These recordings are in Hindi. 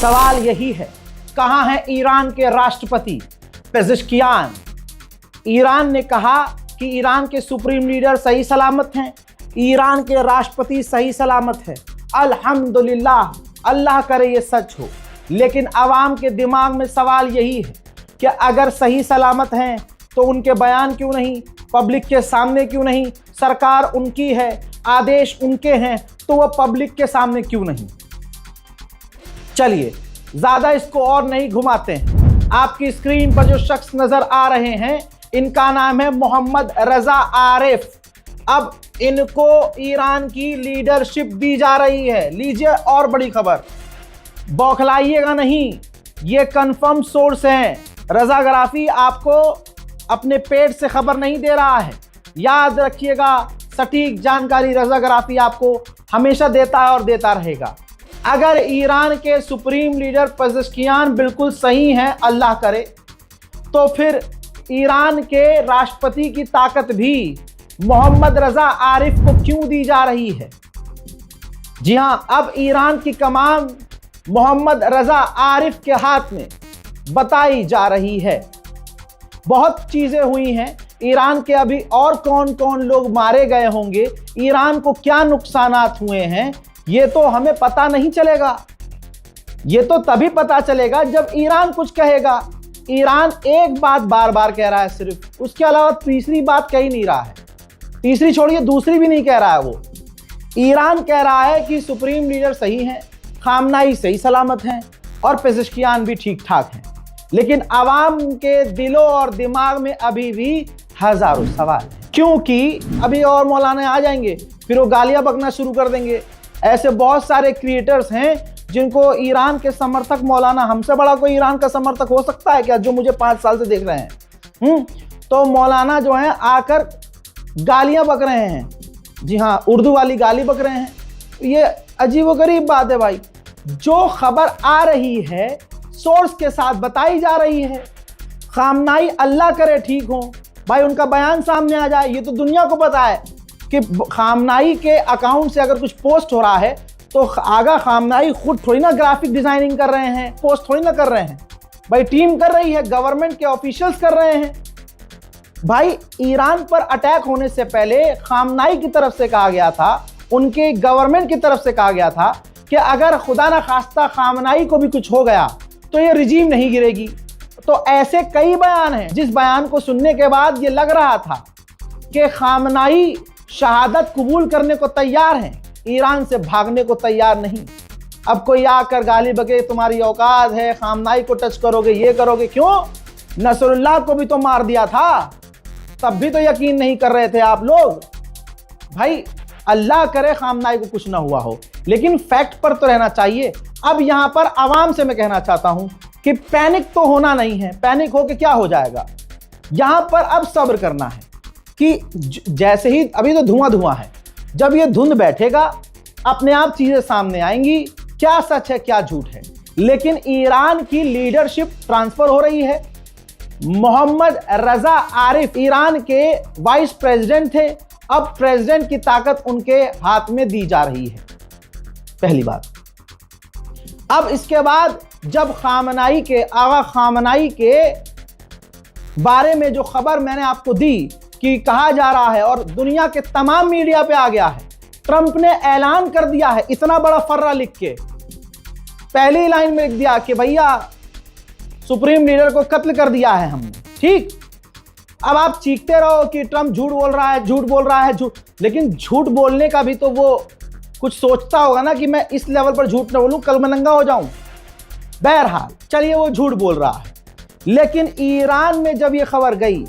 सवाल यही है, कहां है ईरान के राष्ट्रपति पेज़ेश्कियान? ईरान ने कहा कि ईरान के सुप्रीम लीडर सही सलामत हैं, ईरान के राष्ट्रपति सही सलामत है। अल्हम्दुलिल्लाह, अल्लाह करे ये सच हो। लेकिन आवाम के दिमाग में सवाल यही है कि अगर सही सलामत हैं तो उनके बयान क्यों नहीं, पब्लिक के सामने क्यों नहीं? सरकार उनकी है, आदेश उनके हैं, तो वह पब्लिक के सामने क्यों नहीं? चलिए ज्यादा इसको और नहीं घुमाते हैं। आपकी स्क्रीन पर जो शख्स नजर आ रहे हैं, इनका नाम है मोहम्मद रजा आरिफ। अब इनको ईरान की लीडरशिप दी जा रही है। लीजिए और बड़ी खबर, बौखलाइएगा नहीं, ये कंफर्म सोर्स हैं। रजा गराफी आपको अपने पेट से खबर नहीं दे रहा है, याद रखिएगा। सटीक जानकारी रजा गराफी आपको हमेशा देता है और देता रहेगा। अगर ईरान के सुप्रीम लीडर पेज़ेश्कियान बिल्कुल सही हैं, अल्लाह करे, तो फिर ईरान के राष्ट्रपति की ताकत भी मोहम्मद रजा आरिफ को क्यों दी जा रही है? जी हां, अब ईरान की कमान मोहम्मद रजा आरिफ के हाथ में बताई जा रही है। बहुत चीजें हुई हैं ईरान के, अभी और कौन कौन लोग मारे गए होंगे, ईरान को क्या नुकसानात हुए हैं, ये तो हमें पता नहीं चलेगा। ये तो तभी पता चलेगा जब ईरान कुछ कहेगा। ईरान एक बात बार बार कह रहा है सिर्फ, उसके अलावा तीसरी बात कह ही नहीं रहा है। तीसरी छोड़िए, दूसरी भी नहीं कह रहा है वो। ईरान कह रहा है कि सुप्रीम लीडर सही हैं, खामनाई सही सलामत हैं और पेज़ेश्कियान भी ठीक ठाक हैं। लेकिन आवाम के दिलों और दिमाग में अभी भी हजारों सवाल हैं, क्योंकि अभी और मौलाना आ जाएंगे, फिर वो गालियां बकना शुरू कर देंगे। ऐसे बहुत सारे क्रिएटर्स हैं जिनको ईरान के समर्थक, मौलाना हमसे बड़ा कोई ईरान का समर्थक हो सकता है क्या, जो मुझे 5 साल से देख रहे हैं? तो मौलाना जो हैं आकर गालियां बक रहे हैं। जी हाँ, उर्दू वाली गाली बक रहे हैं। ये अजीबोगरीब बात है भाई। जो खबर आ रही है सोर्स के साथ बताई जा रही है। खामनाई अल्लाह करे ठीक हो भाई, उनका बयान सामने आ जाए। ये तो दुनिया को पता है कि खामनाई के अकाउंट से अगर कुछ पोस्ट हो रहा है तो आगा खामनाई खुद थोड़ी ना ग्राफिक डिजाइनिंग कर रहे हैं, पोस्ट थोड़ी ना कर रहे हैं भाई, टीम कर रही है, गवर्नमेंट के ऑफिशियल्स कर रहे हैं भाई। ईरान पर अटैक होने से पहले खामनाई की तरफ से कहा गया था, उनके गवर्नमेंट की तरफ से कहा गया था कि अगर खुदा ना खास्ता खामनाई को भी कुछ हो गया तो ये रिजीम नहीं गिरेगी। तो ऐसे कई बयान हैं जिस बयान को सुनने के बाद ये लग रहा था कि खामनाई शहादत कबूल करने को तैयार हैं, ईरान से भागने को तैयार नहीं। अब कोई आकर गाली बके, तुम्हारी औकात है, खामनाई को टच करोगे, ये करोगे। क्यों? नसरुल्लाह को भी तो मार दिया था, तब भी तो यकीन नहीं कर रहे थे आप लोग भाई। अल्लाह करे खामनाई को कुछ ना हुआ हो, लेकिन फैक्ट पर तो रहना चाहिए। अब यहां पर आवाम से मैं कहना चाहता हूं कि पैनिक तो होना नहीं है। पैनिक होके क्या हो जाएगा? यहां पर अब सब्र करना है कि जैसे ही अभी तो धुआं धुआं है, जब ये धुंध बैठेगा अपने आप चीजें सामने आएंगी, क्या सच है क्या झूठ है। लेकिन ईरान की लीडरशिप ट्रांसफर हो रही है। मोहम्मद रजा आरिफ ईरान के वाइस प्रेसिडेंट थे, अब प्रेसिडेंट की ताकत उनके हाथ में दी जा रही है। पहली बात। अब इसके बाद जब खामनाई के, आगा खामनाई के बारे में जो खबर मैंने आपको दी कि कहा जा रहा है और दुनिया के तमाम मीडिया पे आ गया है, ट्रंप ने ऐलान कर दिया है इतना बड़ा फर्रा लिख के, पहली लाइन में लिख दिया कि भैया सुप्रीम लीडर को कत्ल कर दिया है हमने। ठीक, अब आप चीखते रहो कि ट्रंप झूठ बोल रहा है, झूठ बोल रहा है, झूठ। लेकिन झूठ बोलने का भी तो वो कुछ सोचता होगा ना कि मैं इस लेवल पर झूठ ना बोलूं, कल मैं नंगा हो जाऊं। बहरहाल चलिए, वो झूठ बोल रहा है। लेकिन ईरान में जब ये खबर गई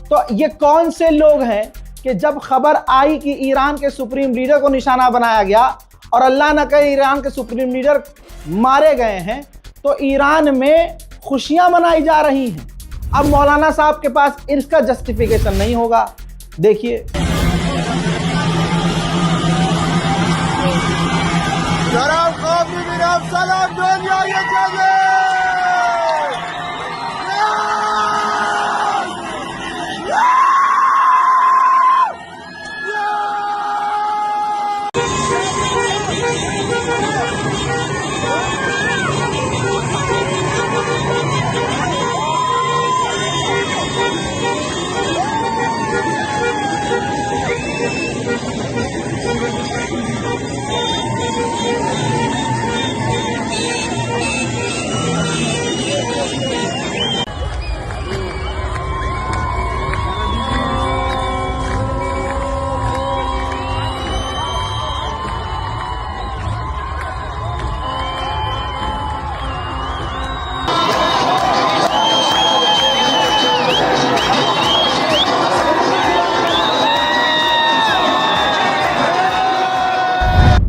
तो ये कौन से लोग हैं कि जब खबर आई कि ईरान के सुप्रीम लीडर को निशाना बनाया गया और अल्लाह न करे ईरान के सुप्रीम लीडर मारे गए हैं, तो ईरान में खुशियां मनाई जा रही हैं। अब मौलाना साहब के पास इसका जस्टिफिकेशन नहीं होगा। देखिए,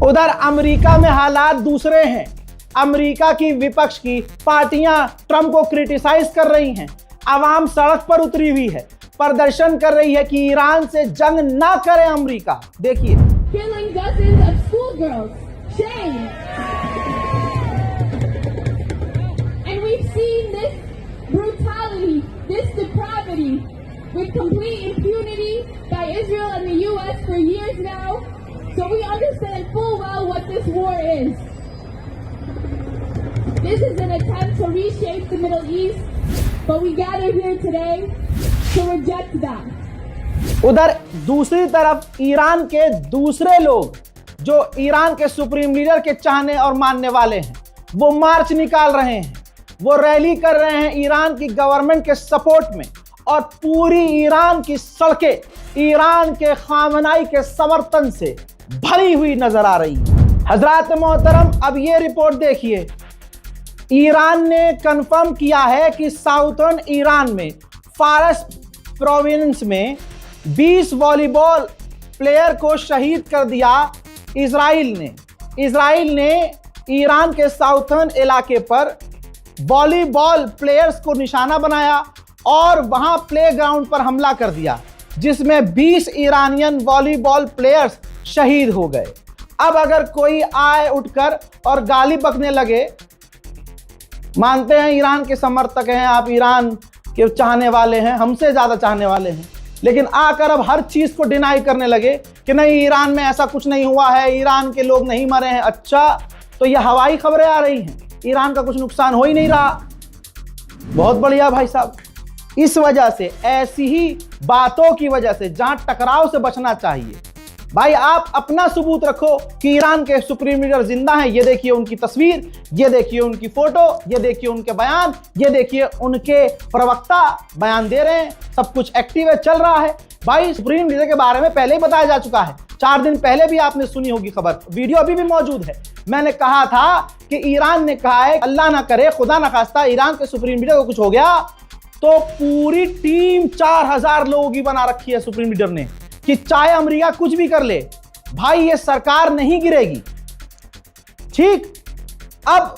उधर अमेरिका में हालात दूसरे हैं। अमेरिका की विपक्ष की पार्टियां ट्रंप को क्रिटिसाइज कर रही हैं। आवाम सड़क पर उतरी हुई है, प्रदर्शन कर रही है कि ईरान से जंग ना करे अमेरिका। देखिए, killing dozens of schoolgirls. Shame. And we've seen this brutality, this depravity, with complete impunity by Israel and the U.S. for years now. So we understand full well what this war is. This is an attempt to reshape the Middle East, but we gather here today to reject that. उधर दूसरी तरफ ईरान के दूसरे लोग जो ईरान के सुप्रीम लीडर के चाहने और मानने वाले हैं, वो मार्च निकाल रहे हैं, वो रैली कर रहे हैं ईरान की गवर्नमेंट के सपोर्ट में, और पूरी ईरान की सड़कें ईरान के खामनाई के समर्थन से भरी हुई नजर आ रही है। हजरात मोहतरम, अब ये रिपोर्ट देखिए। ईरान ने कंफर्म किया है कि साउथर्न ईरान में फारस प्रोविंस में 20 वॉलीबॉल प्लेयर को शहीद कर दिया इजराइल ने ईरान के साउथर्न इलाके पर वॉलीबॉल प्लेयर्स को निशाना बनाया और वहां प्लेग्राउंड पर हमला कर दिया, जिसमें 20 ईरानियन वॉलीबॉल प्लेयर्स शहीद हो गए। अब अगर कोई आए उठकर और गाली बकने लगे, मानते हैं ईरान के समर्थक हैं आप, ईरान के चाहने वाले हैं, हमसे ज्यादा चाहने वाले हैं, लेकिन आकर अब हर चीज को डिनाई करने लगे कि नहीं, ईरान में ऐसा कुछ नहीं हुआ है, ईरान के लोग नहीं मरे हैं। अच्छा, तो ये हवाई खबरें आ रही हैं, ईरान का कुछ नुकसान हो ही नहीं रहा। बहुत बढ़िया भाई साहब। इस वजह से, ऐसी ही बातों की वजह से जहां टकराव से बचना चाहिए, भाई आप अपना सबूत रखो कि ईरान के सुप्रीम लीडर जिंदा हैं। ये देखिए उनकी तस्वीर, ये देखिए उनकी फोटो, ये देखिए उनके बयान, ये देखिए उनके प्रवक्ता बयान दे रहे हैं, सब कुछ एक्टिव है, चल रहा है। भाई सुप्रीम लीडर के बारे में पहले ही बताया जा चुका है, 4 दिन पहले भी आपने सुनी होगी खबर, वीडियो अभी भी मौजूद है। मैंने कहा था कि ईरान ने कहा है, अल्लाह ना करे, खुदा ना खास्ता, ईरान के सुप्रीम लीडर को कुछ हो गया तो पूरी टीम 4000 लोगों की बना रखी है सुप्रीम लीडर ने, कि चाहे अमेरिका कुछ भी कर ले, भाई ये सरकार नहीं गिरेगी। ठीक, अब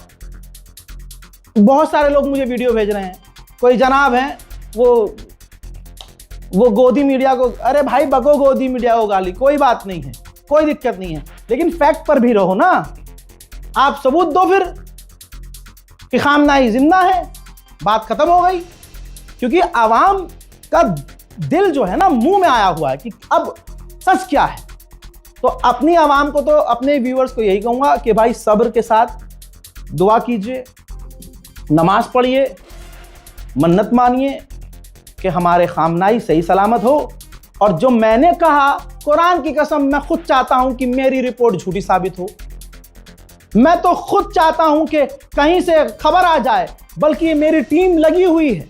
बहुत सारे लोग मुझे वीडियो भेज रहे हैं, कोई जनाब हैं वो गोदी मीडिया को, अरे भाई बको गोदी मीडिया को गाली, कोई बात नहीं है, कोई दिक्कत नहीं है, लेकिन फैक्ट पर भी रहो ना। आप सबूत दो फिर कि खामनाई जिंदा है, बात खत्म हो गई। क्योंकि आवाम का दिल जो है ना मुंह में आया हुआ है कि अब सच क्या है। तो अपनी आवाम को, तो अपने व्यूअर्स को यही कहूंगा कि भाई सब्र के साथ दुआ कीजिए, नमाज पढ़िए, मन्नत मानिए कि हमारे खामनाई सही सलामत हो। और जो मैंने कहा, कुरान की कसम, मैं खुद चाहता हूं कि मेरी रिपोर्ट झूठी साबित हो। मैं तो खुद चाहता हूं कि कहीं से खबर आ जाए, बल्कि मेरी टीम लगी हुई है,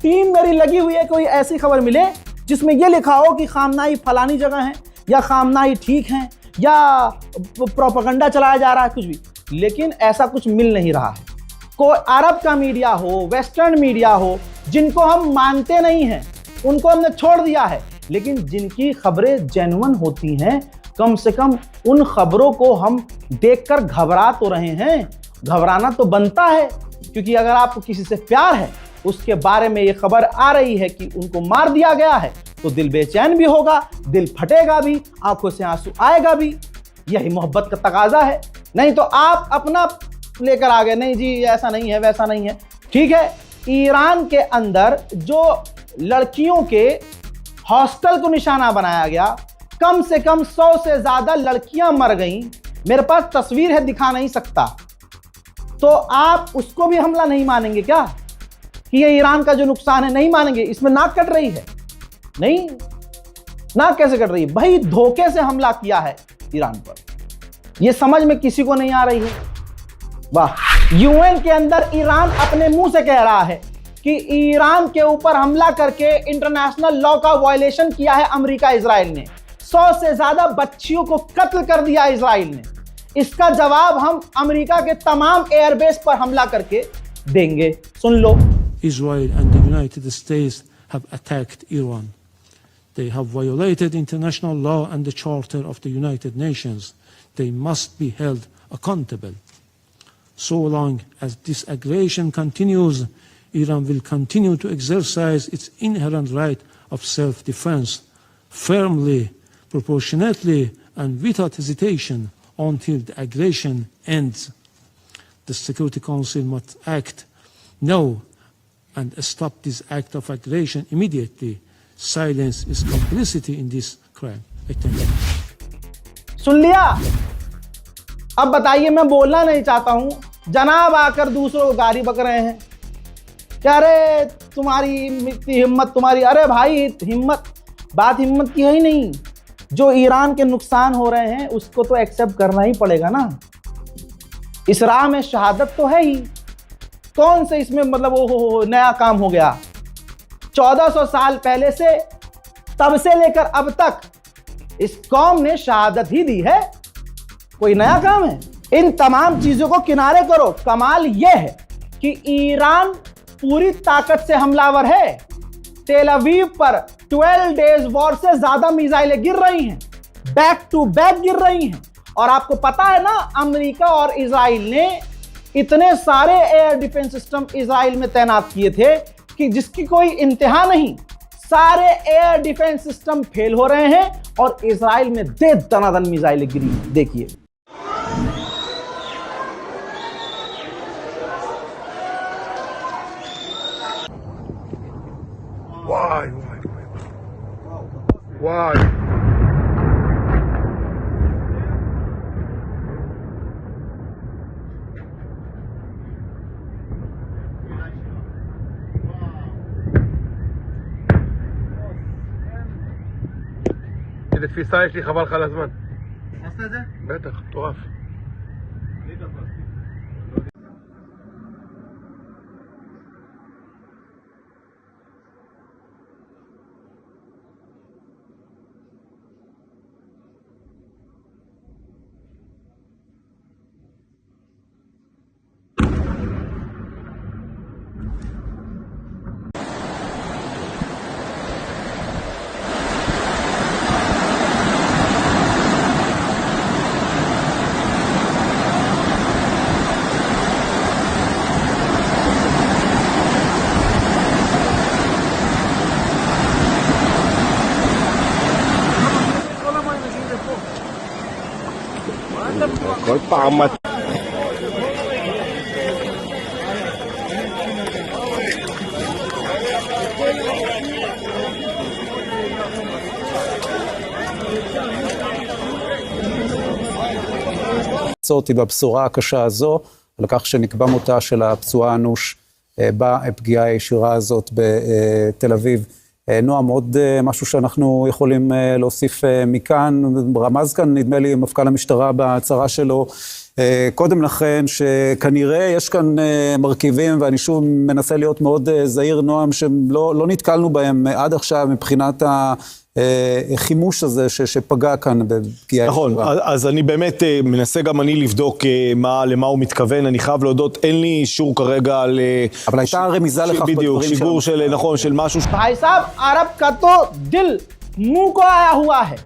टीम मेरी लगी हुई है, कोई ऐसी खबर मिले जिसमें यह लिखा हो कि खामनाई फलानी जगह है, या खामनाई ठीक है, या प्रोपेगेंडा चलाया जा रहा है, कुछ भी। लेकिन ऐसा कुछ मिल नहीं रहा है। कोई अरब का मीडिया हो, वेस्टर्न मीडिया हो, जिनको हम मानते नहीं हैं, उनको हमने छोड़ दिया है, लेकिन जिनकी खबरें जेन्युइन होती हैं, कम से कम उन खबरों को हम देखकर घबरा तो रहे हैं। घबराना तो बनता है, क्योंकि अगर आपको किसी से प्यार है, उसके बारे में ये खबर आ रही है कि उनको मार दिया गया है, तो दिल बेचैन भी होगा, दिल फटेगा भी, आंखों से आंसू आएगा भी। यही मोहब्बत का तकाजा है। नहीं तो आप अपना लेकर आ गए, नहीं जी ऐसा नहीं है, वैसा नहीं है। ठीक है, ईरान के अंदर जो लड़कियों के हॉस्टल को निशाना बनाया गया, कम से कम 100 से ज्यादा लड़कियां मर गईं। मेरे पास तस्वीर है, दिखा नहीं सकता। तो आप उसको भी हमला नहीं मानेंगे क्या कि ये ईरान का जो नुकसान है, नहीं मानेंगे? इसमें नाक कट रही है। नहीं, नाक कैसे कट रही है भाई? धोखे से हमला किया है ईरान पर, यह समझ में किसी को नहीं आ रही है। वाह। यूएन के अंदर ईरान अपने मुंह से कह रहा है कि ईरान के ऊपर हमला करके इंटरनेशनल लॉ का वायलेशन किया है अमेरिका, इजराइल ने 100 से ज्यादा बच्चियों को कत्ल कर दिया इजराइल ने। इसका जवाब हम अमेरिका के तमाम एयरबेस पर हमला करके देंगे। सुन लो। Israel and the United States have attacked Iran. They have violated international law and the Charter of the United Nations. they must be held accountable. So long as this aggression continues, Iran will continue to exercise its inherent right of self-defense firmly, proportionately, and without hesitation until the aggression ends. The Security Council must act now and stop this act of aggression immediately. Silence is complicity in this crime. I thank you. सुन लिया? अब बताइए, मैं बोलना नहीं चाहता हूं, जनाब आकर दूसरों को गाली बक रहे हैं कि अरे तुम्हारी इतनी हिम्मत, तुम्हारी, अरे भाई बात हिम्मत की है ही नहीं। जो ईरान के नुकसान हो रहे हैं उसको तो एक्सेप्ट करना ही पड़ेगा ना। इस राह में शहादत तो है ही, कौन से इसमें मतलब वो नया काम हो गया। 1400 साल पहले से, तब से लेकर अब तक इस कौम ने शहादत ही दी है, कोई नया काम है? इन तमाम चीजों को किनारे करो, कमाल यह है कि ईरान पूरी ताकत से हमलावर है। तेल अवीव पर 12 डेज वॉर से ज्यादा मिसाइलें गिर रही हैं, बैक टू बैक गिर रही हैं। और आपको पता है ना, अमेरिका और इजराइल ने इतने सारे एयर डिफेंस सिस्टम इजराइल में तैनात किए थे कि जिसकी कोई इंतहा नहीं। सारे एयर डिफेंस सिस्टम फेल हो रहे हैं और इजराइल में दे दनादन मिसाइलें गिरी। देखिए, Why? איזה תפיסה יש לי, חבל לך על הזמן. עשת את זה? בטח, מטורף. כל פעם אותי בבשורה הקשה הזו, על כך שנקבע מותה של הפצועה אנוש בפגיעה הישירה הזאת בתל אביב. נועם, עוד משהו שאנחנו יכולים להוסיף מכאן, רמז כאן נדמה לי מפכ"ל המשטרה בהצהרה שלו קודם לכן, שכנראה יש כאן מרכיבים, ואני שוב מנסה להיות מאוד זהיר, נועם, שלא נתקלנו בהם עד עכשיו מבחינת החימוש הזה שפגע כאן בפגיעה. נכון, אז אני באמת מנסה גם אני לבדוק למה הוא מתכוון. אני חייב להודות, אין לי אישור כרגע על... אבל הייתה רמיזה לכך בדיוק, שיגור של, נכון, של משהו... भाई साहब, अरब का तो दिल मुंह को आया हुआ है।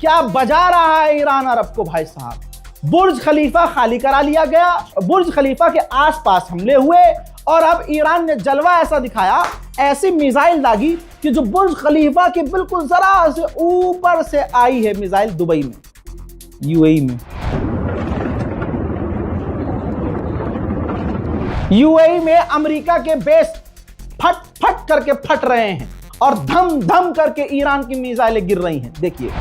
क्या बजा रहा है ईरान अरब को भाई साहब। बुर्ज खलीफा खाली करा लिया गया, बुर्ज खलीफा के आसपास हमले हुए और अब ईरान ने जलवा ऐसा दिखाया, ऐसी मिसाइल दागी कि जो बुर्ज खलीफा के बिल्कुल जरा से ऊपर से आई है मिसाइल दुबई में, यूएई में। यूएई में अमेरिका के बेस फट फट करके फट रहे हैं और धम धम करके ईरान की मिसाइलें गिर रही हैं। देखिए,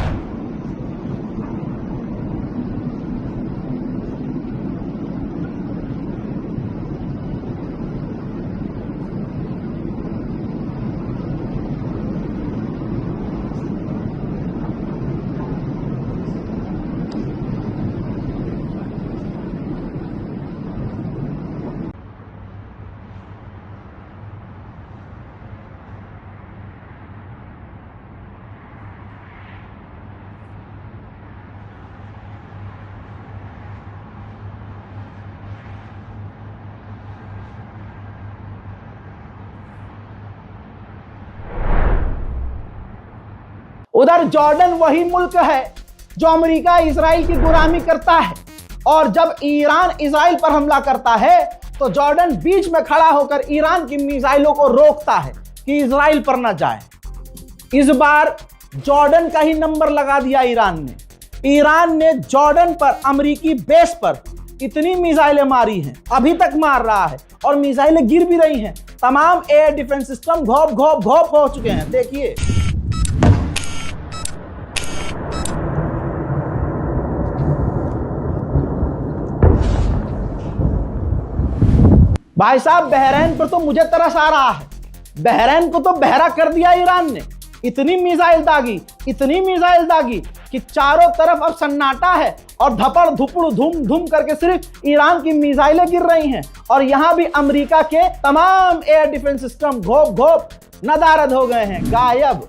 उधर जॉर्डन वही मुल्क है जो अमेरिका इजराइल की गुलामी करता है, और जब ईरान इजराइल पर हमला करता है तो जॉर्डन बीच में खड़ा होकर ईरान की मिसाइलों को रोकता है कि इजराइल पर ना जाए। इस बार जॉर्डन का ही नंबर लगा दिया ईरान ने। ईरान ने जॉर्डन पर अमेरिकी बेस पर इतनी मिसाइलें मारी हैं, अभी तक मार रहा है, और मिसाइलें गिर भी रही हैं। तमाम एयर डिफेंस सिस्टम घोप घोप घोप हो चुके हैं। देखिए, भाई साहब, बहरीन पर तो मुझे तरस आ रहा है। बहरीन को तो बहरा कर दिया ईरान ने। इतनी मिसाइल दागी कि चारों तरफ अब सन्नाटा है और धपड़ धुपड़ धूम धूम करके सिर्फ ईरान की मिसाइलें गिर रही हैं, और यहां भी अमेरिका के तमाम एयर डिफेंस सिस्टम घोप घोप नदारद हो गए हैं, गायब।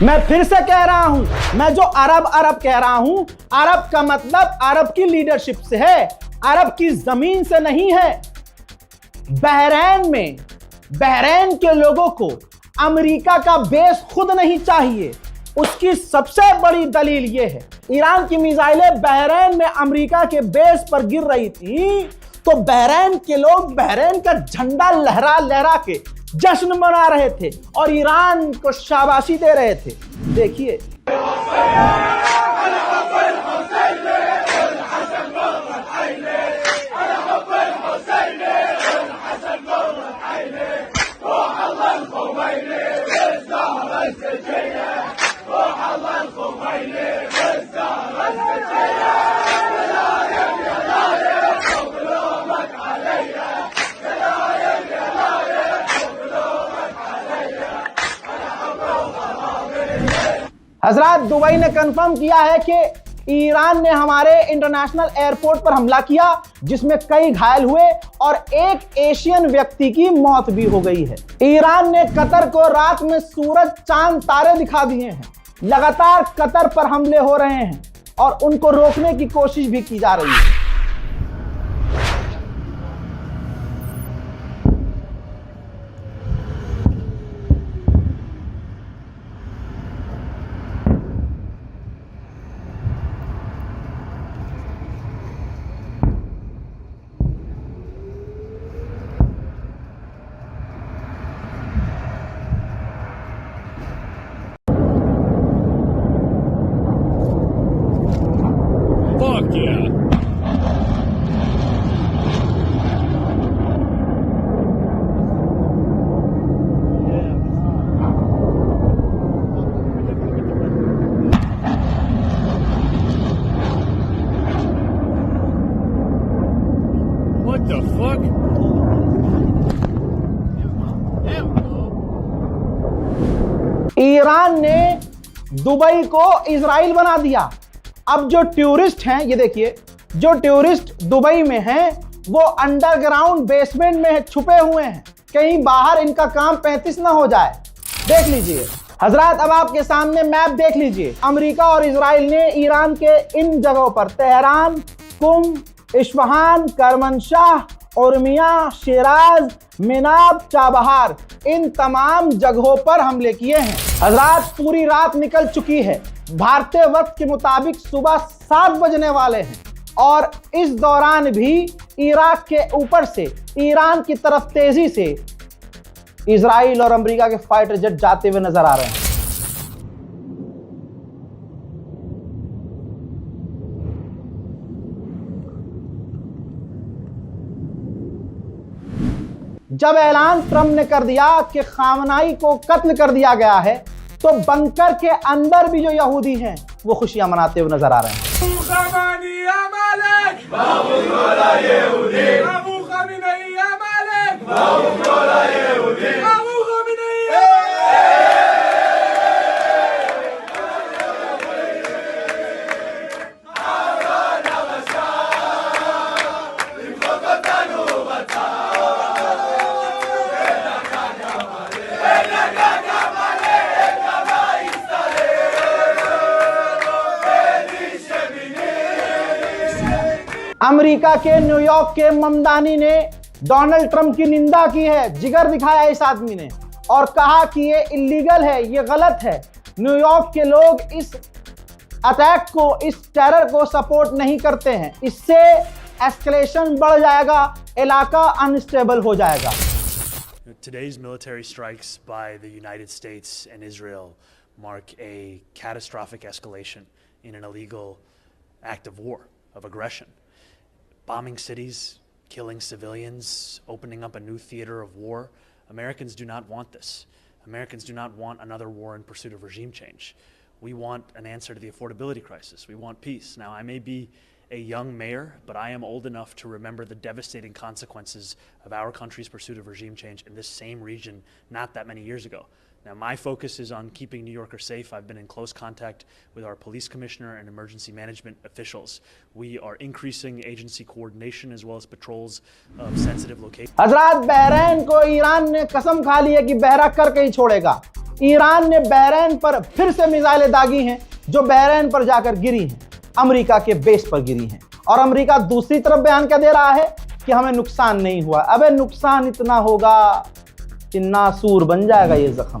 मैं फिर से कह रहा हूं, मैं जो अरब कह रहा हूं, अरब का मतलब अरब की लीडरशिप से है, अरब की जमीन से नहीं है। बहरीन के लोगों को अमेरिका का बेस खुद नहीं चाहिए। उसकी सबसे बड़ी दलील यह है, ईरान की मिसाइलें बहरीन में अमेरिका के बेस पर गिर रही थी, तो बहरीन के लोग बहरीन का झंडा लहरा लहरा के जश्न मना रहे थे और ईरान को शाबाशी दे रहे थे। देखिए, हजरात, दुबई ने कंफर्म किया है कि ईरान ने हमारे इंटरनेशनल एयरपोर्ट पर हमला किया, जिसमें कई घायल हुए और एक एशियन व्यक्ति की मौत भी हो गई है। ईरान ने कतर को रात में सूरज चांद तारे दिखा दिए हैं। लगातार कतर पर हमले हो रहे हैं और उनको रोकने की कोशिश भी की जा रही है। Fuck yeah. What the fuck? Iran ने दुबई को इजराइल बना दिया। अब जो टूरिस्ट हैं, ये देखिए, जो टूरिस्ट दुबई में हैं वो अंडरग्राउंड बेसमेंट में छुपे हुए हैं, कहीं बाहर इनका काम 35 ना हो जाए। देख लीजिए हजरात, अब आपके सामने मैप देख लीजिए। अमेरिका और इजराइल ने ईरान के इन जगहों पर Tehran, Qom, Isfahan, Kermanshah, Urmia, Shiraz, Minab, Chabahar, इन तमाम जगहों पर हमले किए हैं। हजरात, पूरी रात निकल चुकी है। भारतीय वक्त के मुताबिक सुबह 7 बजने वाले हैं और इस दौरान भी इराक के ऊपर से ईरान की तरफ तेजी से इजराइल और अमेरिका के फाइटर जेट जाते हुए नजर आ रहे हैं। जब ऐलान ट्रंप ने कर दिया कि खामनाई को कत्ल कर दिया गया है, तो बंकर के अंदर भी जो यहूदी हैं वो खुशियां मनाते हुए नजर आ रहे हैं। अमेरिका के न्यूयॉर्क के ममदानी ने डोनाल्ड ट्रंप की निंदा की है, जिगर दिखाया इस आदमी ने और कहा कि ये इलीगल है, ये गलत है। न्यूयॉर्क के लोग इस अटैक को, इस टेरर को सपोर्ट नहीं करते हैं। इससे एस्केलेशन बढ़ जाएगा, इलाका अनस्टेबल हो जाएगा। Today's military strikes by the United States and Israel mark a catastrophic escalation in an illegal act of war, of aggression. Bombing cities, killing civilians, opening up a new theater of war. Americans do not want this. Americans do not want another war in pursuit of regime change. We want an answer to the affordability crisis. We want peace. Now, I may be a young mayor, but I am old enough to remember the devastating consequences of our country's pursuit of regime change in this same region not that many years ago. Now, my focus is on keeping New Yorkers safe. I've been in close contact with our police commissioner and emergency management officials. We are increasing agency coordination as well as patrols of sensitive locations. हजरात, बहरीन को ईरान ने कसम खा ली है कि बहरा करके ही छोड़ेगा। ईरान ने बहरीन पर फिर से मिसाइलें दागी हैं, जो बहरीन पर जाकर गिरी हैं, अमेरिका के बेस पर गिरी हैं। और अमेरिका दूसरी तरफ बयान क्या दे रहा है कि हमें नुकसान नहीं हुआ। अबे नुकसान इतना होगा कि नासूर बन जाएगा ये जख्म।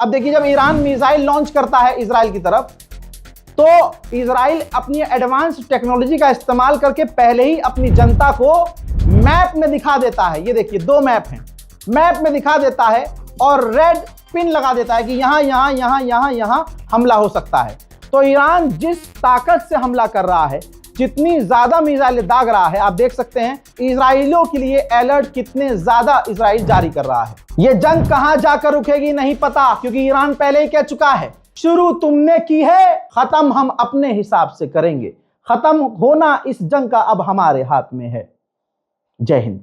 अब देखिए, जब ईरान मिसाइल लॉन्च करता है इजराइल की तरफ, तो इजराइल अपनी एडवांस टेक्नोलॉजी का इस्तेमाल करके पहले ही अपनी जनता को मैप में दिखा देता है। ये देखिए, 2 मैप हैं, मैप में दिखा देता है और रेड पिन लगा देता है कि यहां यहां यहां यहां यहां हमला हो सकता है। तो ईरान जिस ताकत से हमला कर रहा है, जितनी ज्यादा मिसाइलें दाग रहा है, आप देख सकते हैं इजराइलियों के लिए अलर्ट कितने ज्यादा इजराइल जारी कर रहा है। यह जंग कहां जाकर रुकेगी नहीं पता, क्योंकि ईरान पहले ही कह चुका है, शुरू तुमने की है, खत्म हम अपने हिसाब से करेंगे। खत्म होना इस जंग का अब हमारे हाथ में है। जय हिंद।